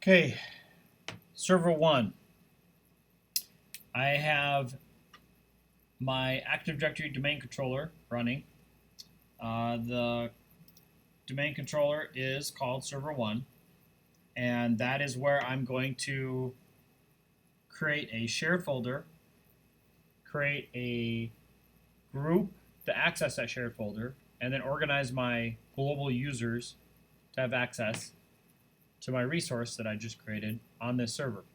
Okay, server 1. I have my Active Directory domain controller running. The domain controller is called server 1, and that is where I'm going to create a shared folder, create a group to access that shared folder, and then organize my global users to have access to my resource that I just created on this server.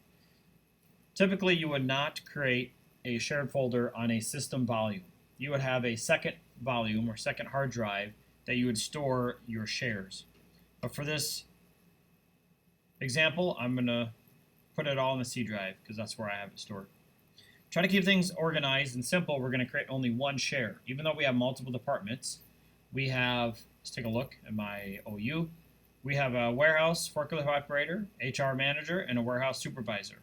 Typically, you would not create a shared folder on a system volume. You would have a second volume or second hard drive that you would store your shares. But for this example, I'm going to put it all in the C drive because that's where I have it stored. Try to keep things organized and simple. We're going to create only one share. Even though we have multiple departments, we have, let's take a look at my OU. We have a warehouse forklift operator, HR manager, and a warehouse supervisor.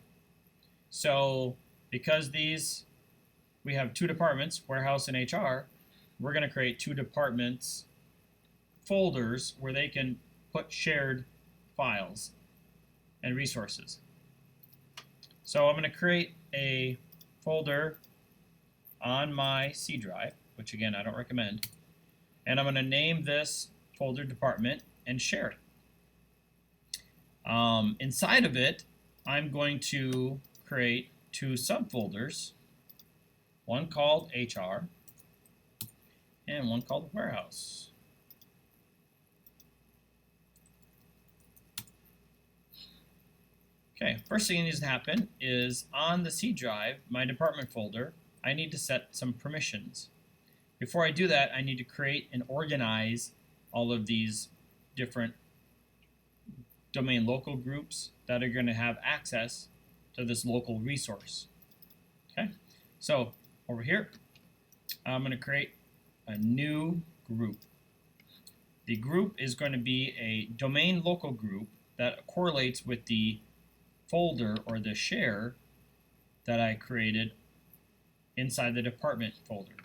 So because we have two departments, warehouse and HR, we're going to create two departments folders where they can put shared files and resources. So I'm going to create a folder on my C drive, which again I don't recommend, and I'm going to name this folder department and share it. Inside of it, I'm going to create two subfolders, one called HR and one called warehouse. Okay, first thing that needs to happen is on the C drive, my department folder, I need to set some permissions. Before I do that, I need to create and organize all of these different domain local groups that are going to have access to this local resource. Okay, so over here, I'm going to create a new group. The group is going to be a domain local group that correlates with the folder or the share that I created inside the department folder.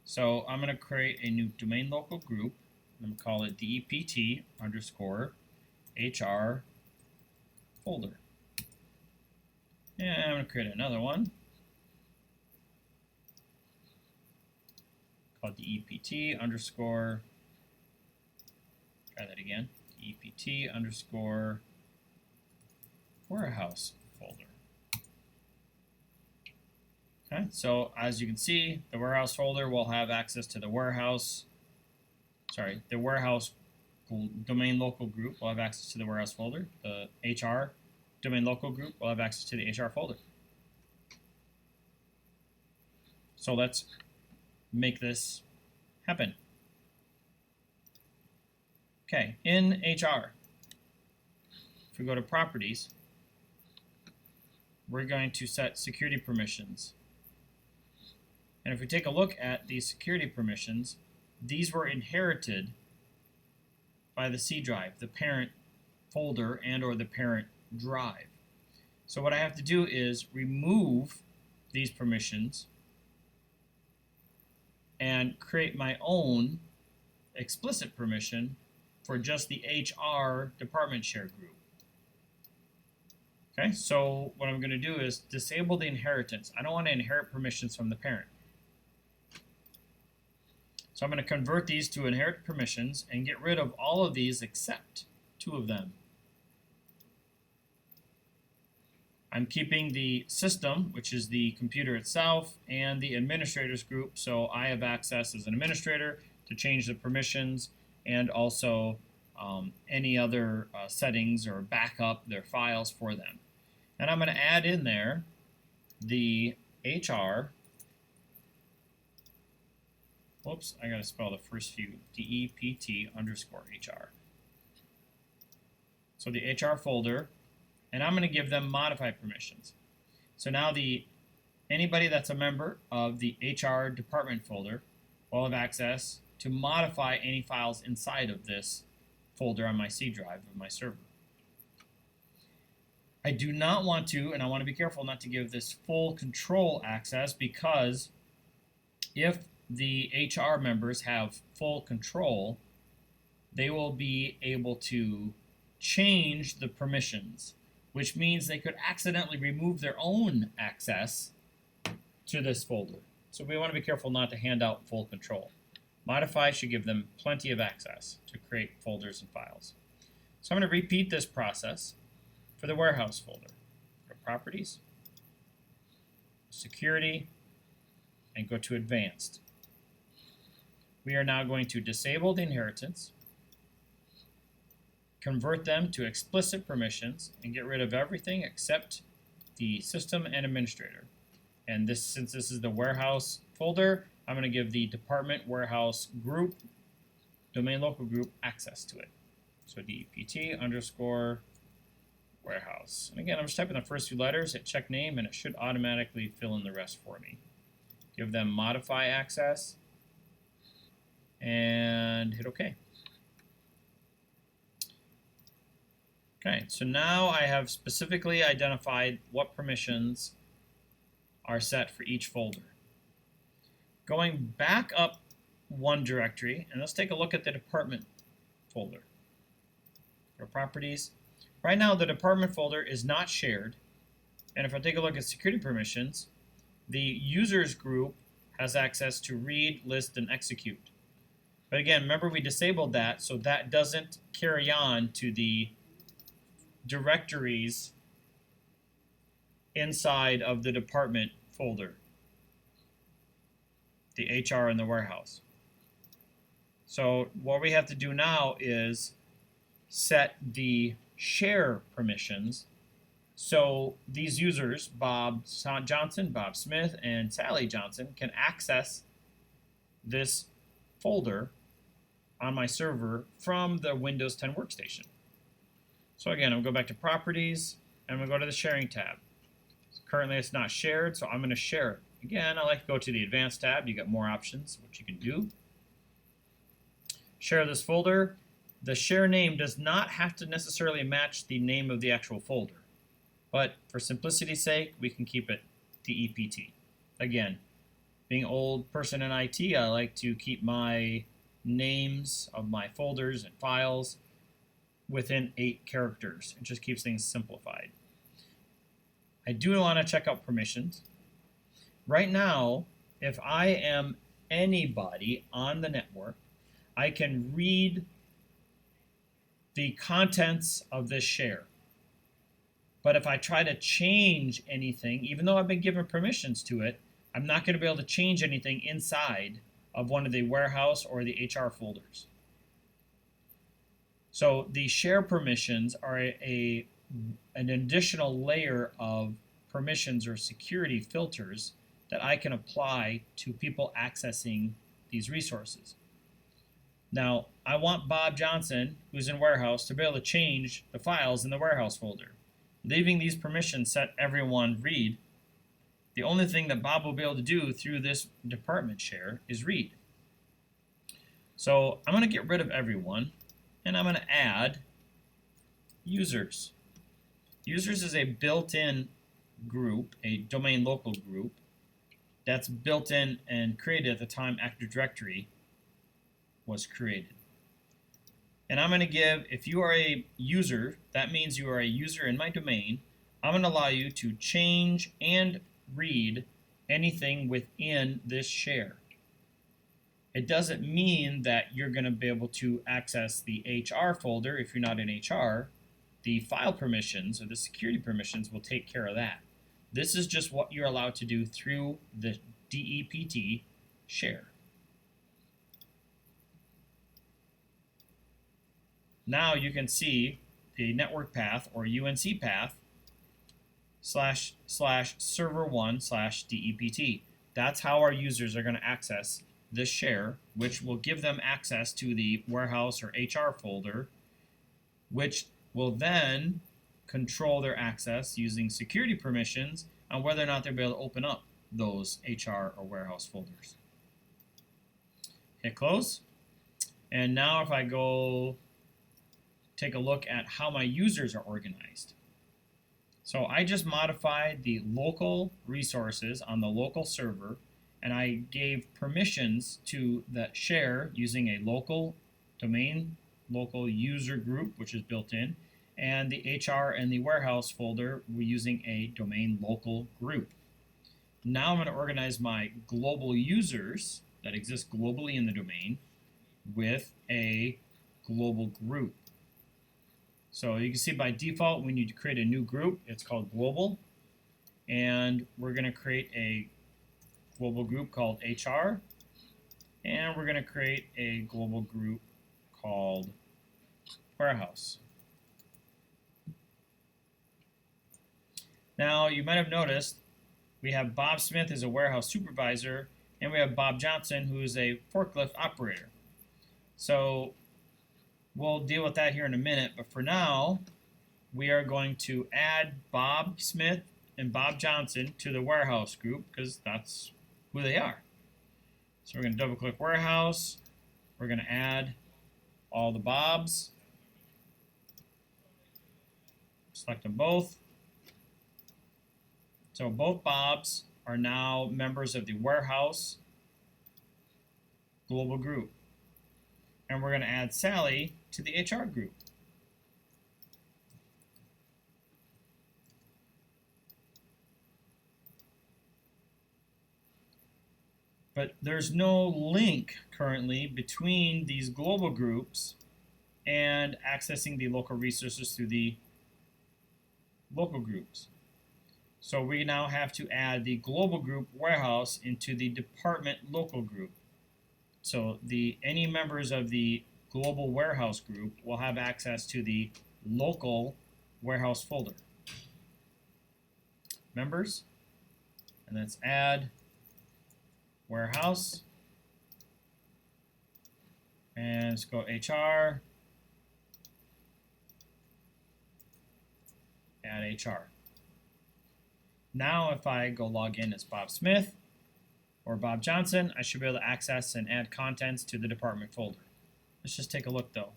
So I'm going to create a new domain local group. I'm going to call it DEPT underscore HR folder. And I'm going to create another one called DEPT underscore, try that again, DEPT underscore warehouse folder. Okay, so as you can see, the warehouse folder will have access to the warehouse domain local group will have access to the warehouse folder. The HR domain local group will have access to the HR folder. So let's make this happen. Okay, in HR, if we go to properties, we're going to set security permissions. And if we take a look at these security permissions, these were inherited by the C drive, the parent folder and or the parent drive. So what I have to do is remove these permissions and create my own explicit permission for just the HR department share group. Okay, so what I'm going to do is disable the inheritance. I don't want to inherit permissions from the parent. So I'm going to convert these to inherit permissions and get rid of all of these except two of them. I'm keeping the system, which is the computer itself, and the administrators group, so I have access as an administrator to change the permissions and also any other settings or back up their files for them. And I'm going to add in there the HR. Whoops, I got to spell the first few. DEPT underscore HR. So the HR folder, and I'm going to give them modified permissions. So now anybody that's a member of the HR department folder will have access to modify any files inside of this folder on my C drive of my server. I do not want to, and I want to be careful not to give this full control access, because if the HR members have full control, they will be able to change the permissions. which means they could accidentally remove their own access to this folder. So we want to be careful not to hand out full control. Modify should give them plenty of access to create folders and files. So I'm going to repeat this process for the warehouse folder. Go to Properties, Security, and go to Advanced. We are now going to disable the inheritance, convert them to explicit permissions, and get rid of everything except the system and administrator. And this, since this is the warehouse folder, I'm going to give the department warehouse group, domain local group, access to it. So DEPT underscore warehouse. And again, I'm just typing the first few letters, hit check name, and it should automatically fill in the rest for me. Give them modify access, and hit OK. Okay, so now I have specifically identified what permissions are set for each folder. Going back up one directory, and let's take a look at the department folder. For Properties, right now the department folder is not shared, and if I take a look at security permissions, the users group has access to read, list, and execute. But again, remember we disabled that, so that doesn't carry on to the directories inside of the department folder, the HR and the warehouse. So what we have to do now is set the share permissions so these users, Bob Johnson, Bob Smith, and Sally Johnson, can access this folder on my server from the Windows 10 workstation. So again, I'm going to go back to Properties, and I'm going to go to the Sharing tab. Currently it's not shared, so I'm going to share it. Again, I like to go to the Advanced tab. You got more options, what you can do. Share this folder. The share name does not have to necessarily match the name of the actual folder. But for simplicity's sake, we can keep it DEPT. Again, being an old person in IT, I like to keep my names of my folders and files within 8 characters. It just keeps things simplified. I do want to check out permissions. Right now, if I am anybody on the network, I can read the contents of this share. But if I try to change anything, even though I've been given permissions to it, I'm not going to be able to change anything inside of one of the warehouse or the HR folders. So the share permissions are an additional layer of permissions or security filters that I can apply to people accessing these resources. Now, I want Bob Johnson, who's in warehouse, to be able to change the files in the warehouse folder. Leaving these permissions set everyone read. The only thing that Bob will be able to do through this department share is read. So I'm going to get rid of everyone, and I'm going to add users. Users is a built-in group, a domain local group, that's built in and created at the time Active Directory was created. And I'm going to give, if you are a user, that means you are a user in my domain, I'm going to allow you to change and read anything within this share. It doesn't mean that you're going to be able to access the HR folder if you're not in HR. The file permissions or the security permissions will take care of that. This is just what you're allowed to do through the DEPT share. Now you can see the network path or UNC path //server1/DEPT. That's how our users are going to access this share, which will give them access to the warehouse or HR folder, which will then control their access using security permissions on whether or not they'll be able to open up those HR or warehouse folders. Hit close. And now if I go take a look at how my users are organized. So I just modified the local resources on the local server, and I gave permissions to the share using a local domain, local user group, which is built in, and the HR and the warehouse folder, we're using a domain local group. Now I'm going to organize my global users that exist globally in the domain with a global group. So you can see by default when you create a new group, it's called global. And we're going to create a global group called HR. And we're going to create a global group called warehouse. Now you might have noticed we have Bob Smith as a warehouse supervisor, and we have Bob Johnson, who is a forklift operator. So we'll deal with that here in a minute, but for now, we are going to add Bob Smith and Bob Johnson to the warehouse group because that's who they are. So we're going to double click warehouse. We're going to add all the Bobs. Select them both. So both Bobs are now members of the warehouse global group. And we're going to add Sally to the HR group. But there's no link currently between these global groups and accessing the local resources through the local groups. So we now have to add the global group warehouse into the department local group. So any members of the global warehouse group will have access to the local warehouse folder. Members, and let's add warehouse, and let's go HR, add HR. Now if I go log in as Bob Smith or Bob Johnson, I should be able to access and add contents to the department folder. Let's just take a look though.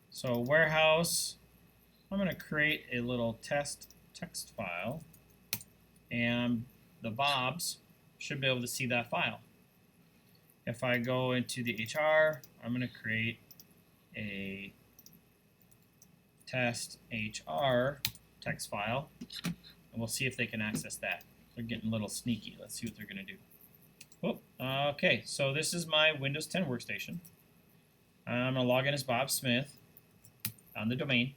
So warehouse, I'm going to create a little text file, and the Bobs should be able to see that file. If I go into the HR, I'm going to create a test HR text file, and we'll see if they can access that. They're getting a little sneaky. Let's see what they're going to do. Oh, okay, so this is my Windows 10 workstation. I'm going to log in as Bob Smith on the domain.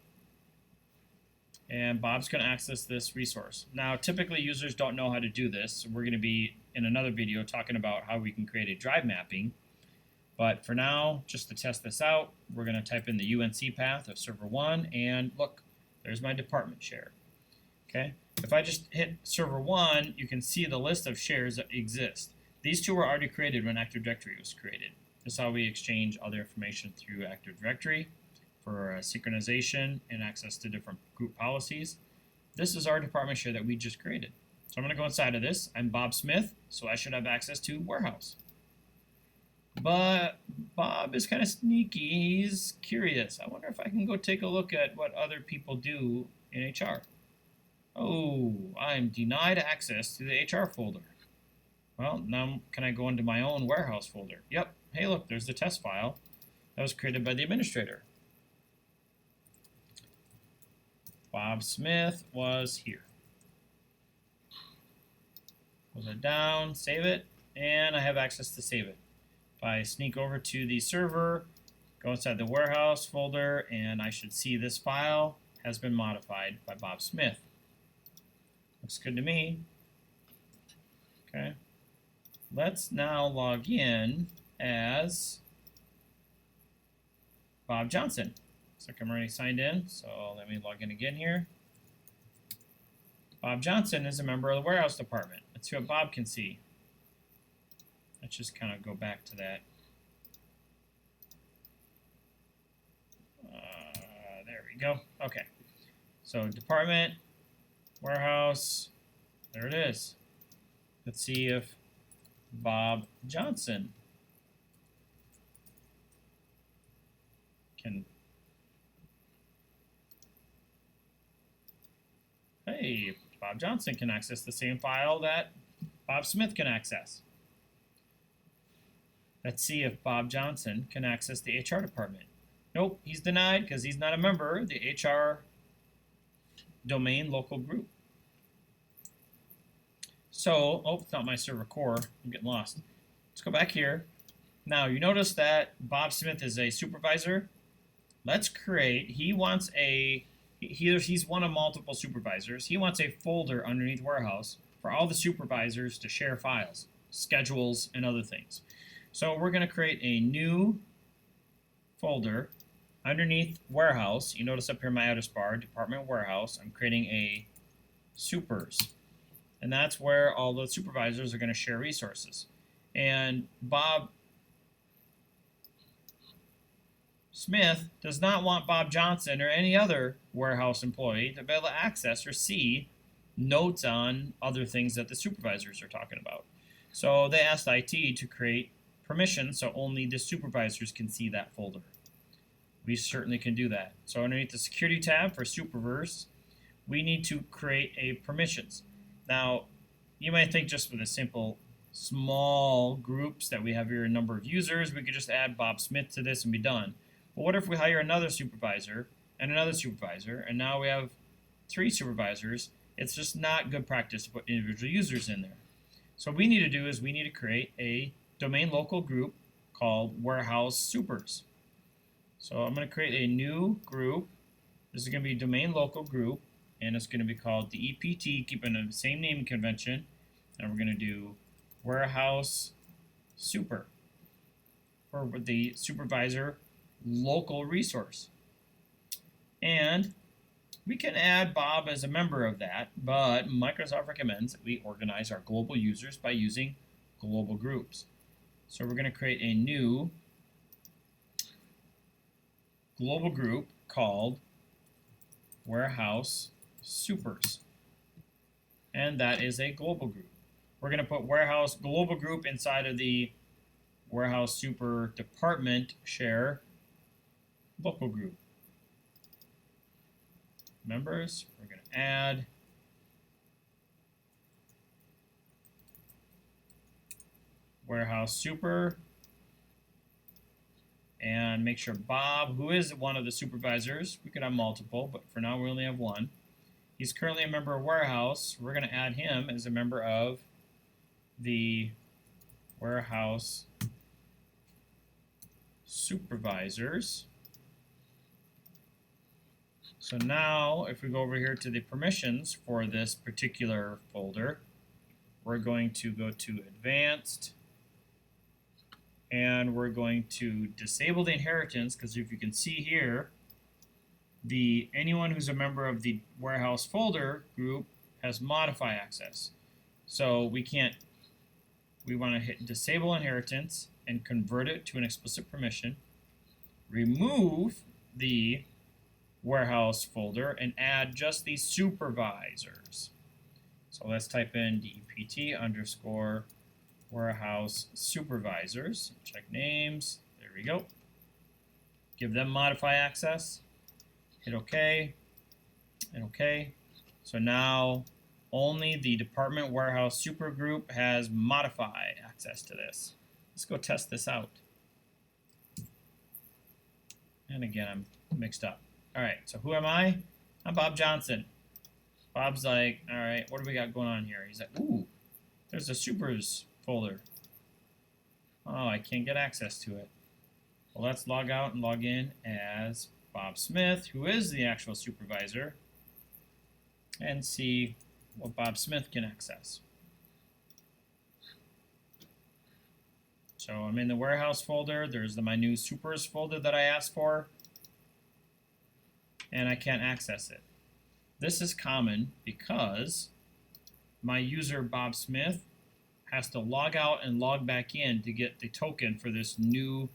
And Bob's going to access this resource. Now, typically users don't know how to do this. So we're going to be in another video talking about how we can create a drive mapping. But for now, just to test this out, we're going to type in the UNC path of server 1, and look, there's my department share. Okay, if I just hit server 1, you can see the list of shares that exist. These two were already created when Active Directory was created. This is how we exchange other information through Active Directory for synchronization and access to different group policies. This is our department share that we just created. So I'm going to go inside of this. I'm Bob Smith, so I should have access to warehouse. But Bob is kind of sneaky. He's curious. I wonder if I can go take a look at what other people do in HR. Oh, I'm denied access to the HR folder. Well, now can I go into my own warehouse folder? Yep. Hey, look, there's the test file that was created by the administrator. Bob Smith was here. Close it down, save it, and I have access to save it. If I sneak over to the server, go inside the warehouse folder, and I should see this file has been modified by Bob Smith. Looks good to me. Okay. Let's now log in as Bob Johnson. Looks like I'm already signed in, so let me log in again here. Bob Johnson is a member of the warehouse department. Let's see what Bob can see. Let's just kind of go back to that. There we go. Okay. So department, warehouse, there it is. Let's see if Bob Johnson can. Hey, Bob Johnson can access the same file that Bob Smith can access. Let's see if Bob Johnson can access the HR department. Nope, he's denied because he's not a member of the HR domain local group. So, oh, it's not my server core. I'm getting lost. Let's go back here. Now, you notice that Bob Smith is a supervisor. Let's create, he's one of multiple supervisors. He wants a folder underneath warehouse for all the supervisors to share files, schedules, and other things. So we're going to create a new folder underneath warehouse. You notice up here in my address bar, department warehouse, I'm creating a supers. And that's where all the supervisors are going to share resources. And Bob Smith does not want Bob Johnson or any other warehouse employee to be able to access or see notes on other things that the supervisors are talking about. So they asked IT to create permissions so only the supervisors can see that folder. We certainly can do that. So underneath the security tab for supervisors, we need to create a permissions. Now, you might think just with a simple small groups that we have here a number of users, we could just add Bob Smith to this and be done. But what if we hire another supervisor, and now we have 3 supervisors? It's just not good practice to put individual users in there. So what we need to do is we need to create a domain local group called warehouse supers. So I'm going to create a new group. This is going to be domain local group, and it's going to be called the EPT, keeping the same naming convention. And we're going to do warehouse super for the supervisor local resource. And we can add Bob as a member of that, but Microsoft recommends that we organize our global users by using global groups. So we're going to create a new global group called warehouse supers. And that is a global group. We're going to put warehouse global group inside of the warehouse super department share local group. Members, we're going to add warehouse super and make sure Bob, who is one of the supervisors, we could have multiple, but for now we only have one. He's currently a member of warehouse. We're going to add him as a member of the warehouse supervisors. So now, if we go over here to the permissions for this particular folder, we're going to go to Advanced, and we're going to disable the inheritance, because if you can see here, anyone who's a member of the warehouse folder group has modify access. So we want to hit disable inheritance and convert it to an explicit permission, remove the warehouse folder, and add just the supervisors. So let's type in DEPT underscore warehouse supervisors, check names, there we go. Give them modify access, hit OK, and OK. So now only the department warehouse supergroup has modify access to this. Let's go test this out. And again, I'm mixed up. All right, so who am I? I'm Bob Johnson. Bob's like, all right, what do we got going on here? He's like, ooh, there's a supers folder. Oh, I can't get access to it. Well, let's log out and log in as Bob Smith, who is the actual supervisor, and see what Bob Smith can access. So I'm in the warehouse folder. There's my new supers folder that I asked for, and I can't access it. This is common because my user Bob Smith has to log out and log back in to get the token for this new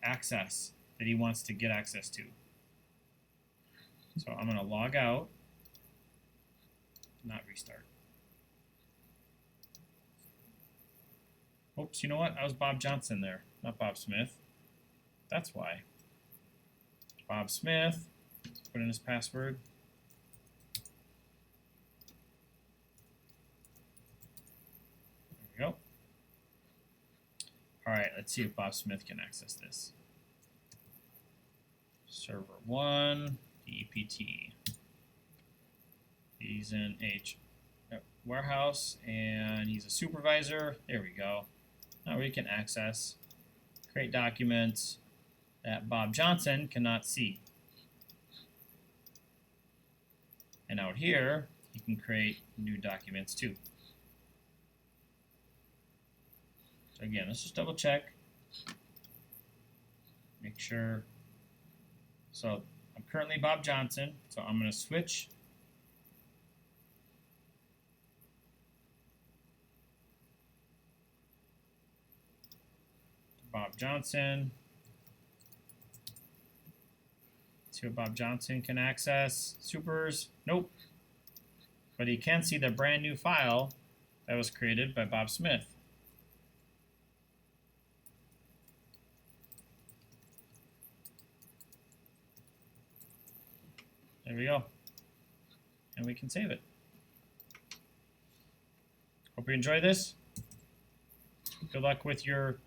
access that he wants to get access to. So I'm going to log out, not restart. Oops, you know what? I was Bob Johnson there, not Bob Smith. That's why. Bob Smith, let's put in his password. There we go. All right, let's see if Bob Smith can access this. Server 1, DEPT. He's in warehouse, and he's a supervisor. There we go. Now we can access, create documents that Bob Johnson cannot see. And out here, you can create new documents too. So again, let's just double check. Make sure. So I'm currently Bob Johnson, so I'm going to switch to Bob Johnson. See what Bob Johnson can access. Supers, nope. But he can see the brand new file that was created by Bob Smith. There we go. And we can save it. Hope you enjoy this. Good luck with your